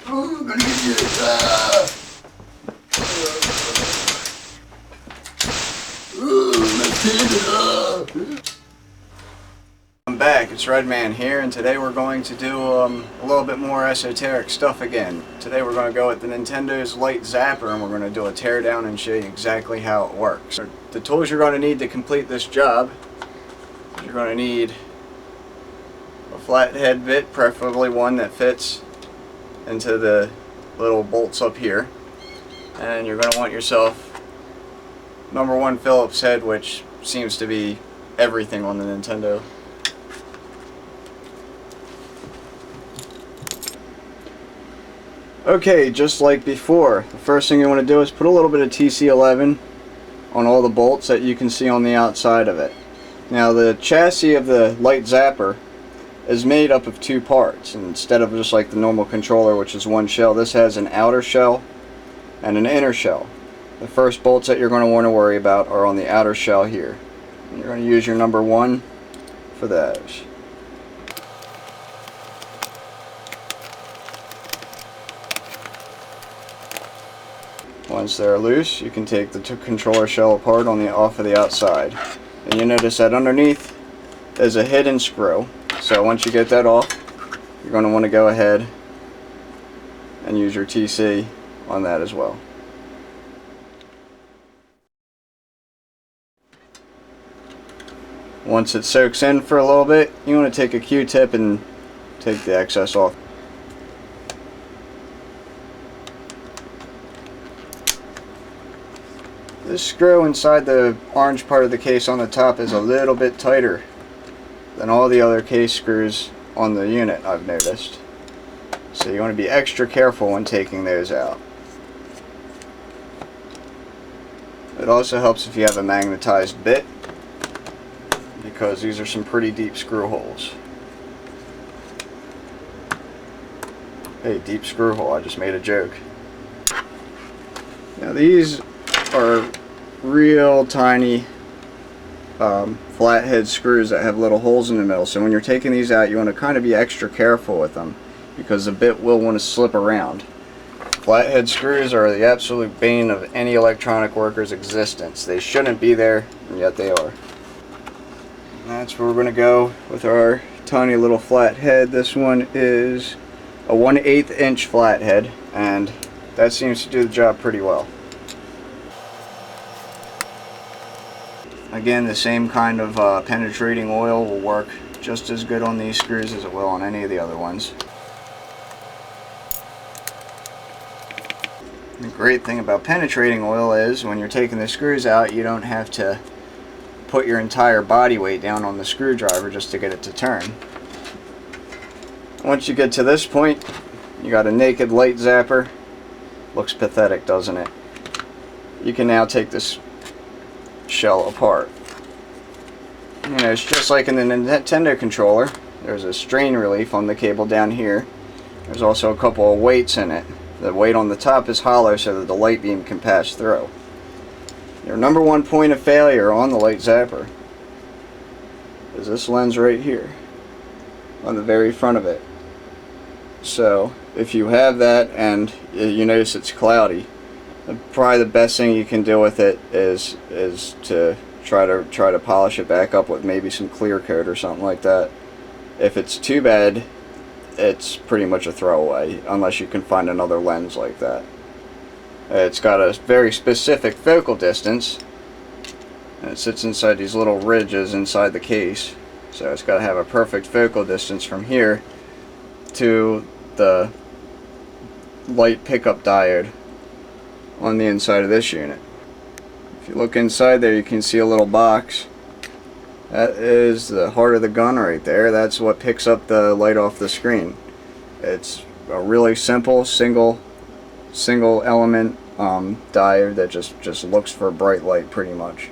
Oh, I'm gonna get you. Ah. I'm back, it's Redman here, and today we're going to do a little bit more esoteric stuff again. Today we're going to go with the Nintendo's Light Zapper, and we're going to do a teardown and show you exactly how it works. The tools you're going to need to complete this job, you're going to need a flathead bit, preferably one that fits into the little bolts up here, and you're going to want yourself #1 Phillips head, which seems to be everything on the Nintendo. Okay, just like before, the first thing you want to do is put a little bit of TC11 on all the bolts that you can see on the outside of it. Now the chassis of the Light Zapper is made up of two parts, and instead of just like the normal controller, which is one shell, this has an outer shell and an inner shell. The first bolts that you're going to want to worry about are on the outer shell here. And you're going to use your #1 for those. Once they're loose, you can take the controller shell apart off of the outside. And you notice that underneath is a hidden screw. So once you get that off, you're going to want to go ahead and use your TC on that as well. Once it soaks in for a little bit, you want to take a Q-tip and take the excess off. This screw inside the orange part of the case on the top is a little bit tighter than all the other case screws on the unit, I've noticed. So you want to be extra careful when taking those out. It also helps if you have a magnetized bit, because these are some pretty deep screw holes. Hey, deep screw hole, I just made a joke. Now these are real tiny flathead screws that have little holes in the middle, so when you're taking these out you want to kind of be extra careful with them, because the bit will want to slip around. Flathead screws are the absolute bane of any electronic worker's existence. They shouldn't be there, and yet they are. And that's where we're going to go with our tiny little flathead. This one is a 1/8 inch flathead, and that seems to do the job pretty well. Again, the same kind of penetrating oil will work just as good on these screws as it will on any of the other ones. The great thing about penetrating oil is when you're taking the screws out, you don't have to put your entire body weight down on the screwdriver just to get it to turn. Once you get to this point, you got a naked Light Zapper. Looks pathetic, doesn't it? You can now take this shell apart. You know, it's just like in the Nintendo controller. There's a strain relief on the cable down here. There's also a couple of weights in it. The weight on the top is hollow so that the light beam can pass through. Your #1 point of failure on the Light Zapper is this lens right here on the very front of it. So if you have that and you notice it's cloudy, probably the best thing you can do with it is to try to polish it back up with maybe some clear coat or something like that. If it's too bad, it's pretty much a throwaway unless you can find another lens like that. It's got a very specific focal distance, and it sits inside these little ridges inside the case, so it's got to have a perfect focal distance from here to the light pickup diode on the inside of this unit. If you look inside there, you can see a little box. That is the heart of the gun right there. That's what picks up the light off the screen. It's a really simple single element diode that just looks for bright light pretty much.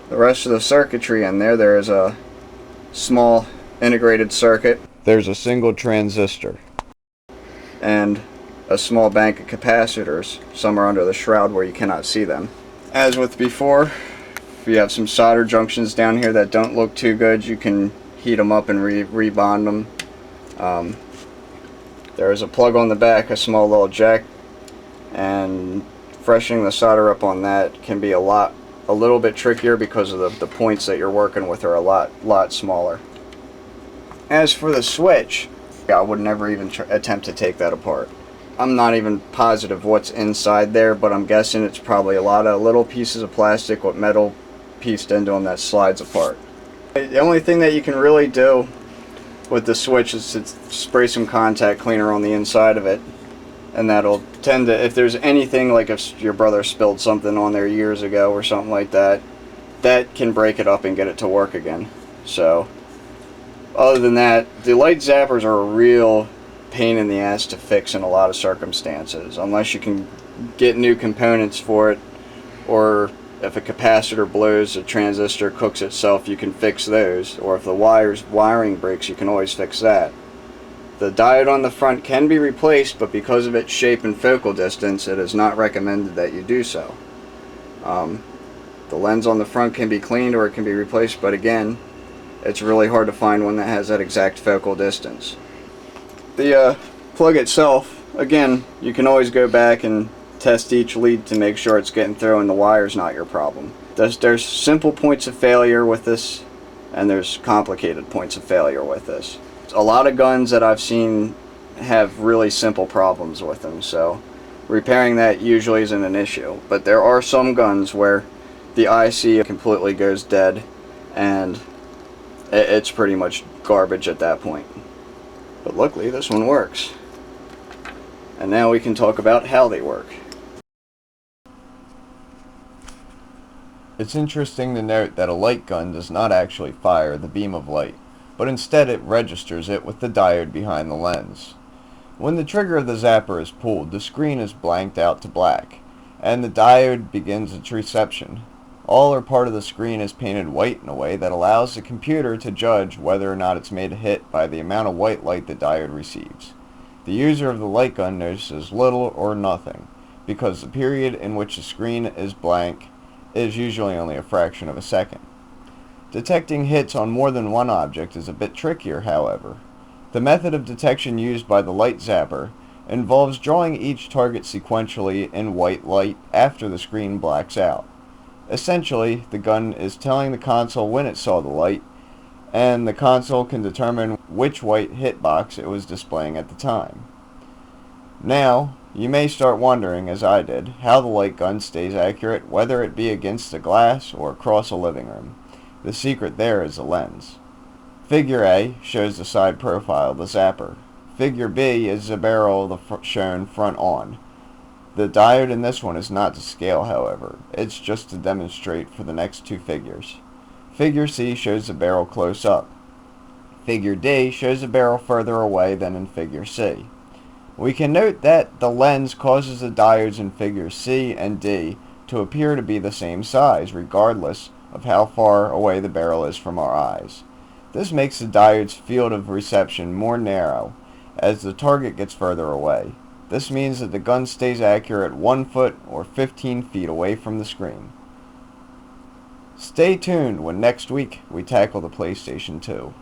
The rest of the circuitry in there is a small integrated circuit. There's a single transistor and a small bank of capacitors somewhere under the shroud where you cannot see them. As with before, if you have some solder junctions down here that don't look too good, you can heat them up and rebond them. There is a plug on the back, a small little jack, and freshening the solder up on that can be a little bit trickier because of the points that you're working with are a lot smaller. As for the switch, I would never even attempt to take that apart. I'm not even positive what's inside there, but I'm guessing it's probably a lot of little pieces of plastic with metal pieced into them that slides apart. The only thing that you can really do with the switch is to spray some contact cleaner on the inside of it, and that'll tend to, if there's anything, like if your brother spilled something on there years ago or something like that, that can break it up and get it to work again. So other than that, the light zappers are a real pain in the ass to fix in a lot of circumstances, unless you can get new components for it, or if a capacitor blows, a transistor cooks itself, you can fix those, or if the wiring breaks, you can always fix that. The diode on the front can be replaced, but because of its shape and focal distance, it is not recommended that you do so. The lens on the front can be cleaned or it can be replaced, but again, it's really hard to find one that has that exact focal distance. The plug itself, again, you can always go back and test each lead to make sure it's getting through and the wire's not your problem. There's simple points of failure with this, and there's complicated points of failure with this. A lot of guns that I've seen have really simple problems with them, so repairing that usually isn't an issue. But there are some guns where the IC completely goes dead, and it's pretty much garbage at that point. But luckily this one works. And now we can talk about how they work. It's interesting to note that a light gun does not actually fire the beam of light, but instead it registers it with the diode behind the lens. When the trigger of the zapper is pulled, the screen is blanked out to black, and the diode begins its reception. All or part of the screen is painted white in a way that allows the computer to judge whether or not it's made a hit by the amount of white light the diode receives. The user of the light gun notices little or nothing, because the period in which the screen is blank is usually only a fraction of a second. Detecting hits on more than one object is a bit trickier, however. The method of detection used by the light zapper involves drawing each target sequentially in white light after the screen blacks out. Essentially, the gun is telling the console when it saw the light, and the console can determine which white hitbox it was displaying at the time. Now, you may start wondering, as I did, how the light gun stays accurate, whether it be against a glass or across a living room. The secret there is the lens. Figure A shows the side profile of the zapper. Figure B is the barrel shown front on. The diode in this one is not to scale, however. It's just to demonstrate for the next two figures. Figure C shows the barrel close up. Figure D shows the barrel further away than in Figure C. We can note that the lens causes the diodes in Figures C and D to appear to be the same size, regardless of how far away the barrel is from our eyes. This makes the diode's field of reception more narrow as the target gets further away. This means that the gun stays accurate 1 foot or 15 feet away from the screen. Stay tuned when next week we tackle the PlayStation 2.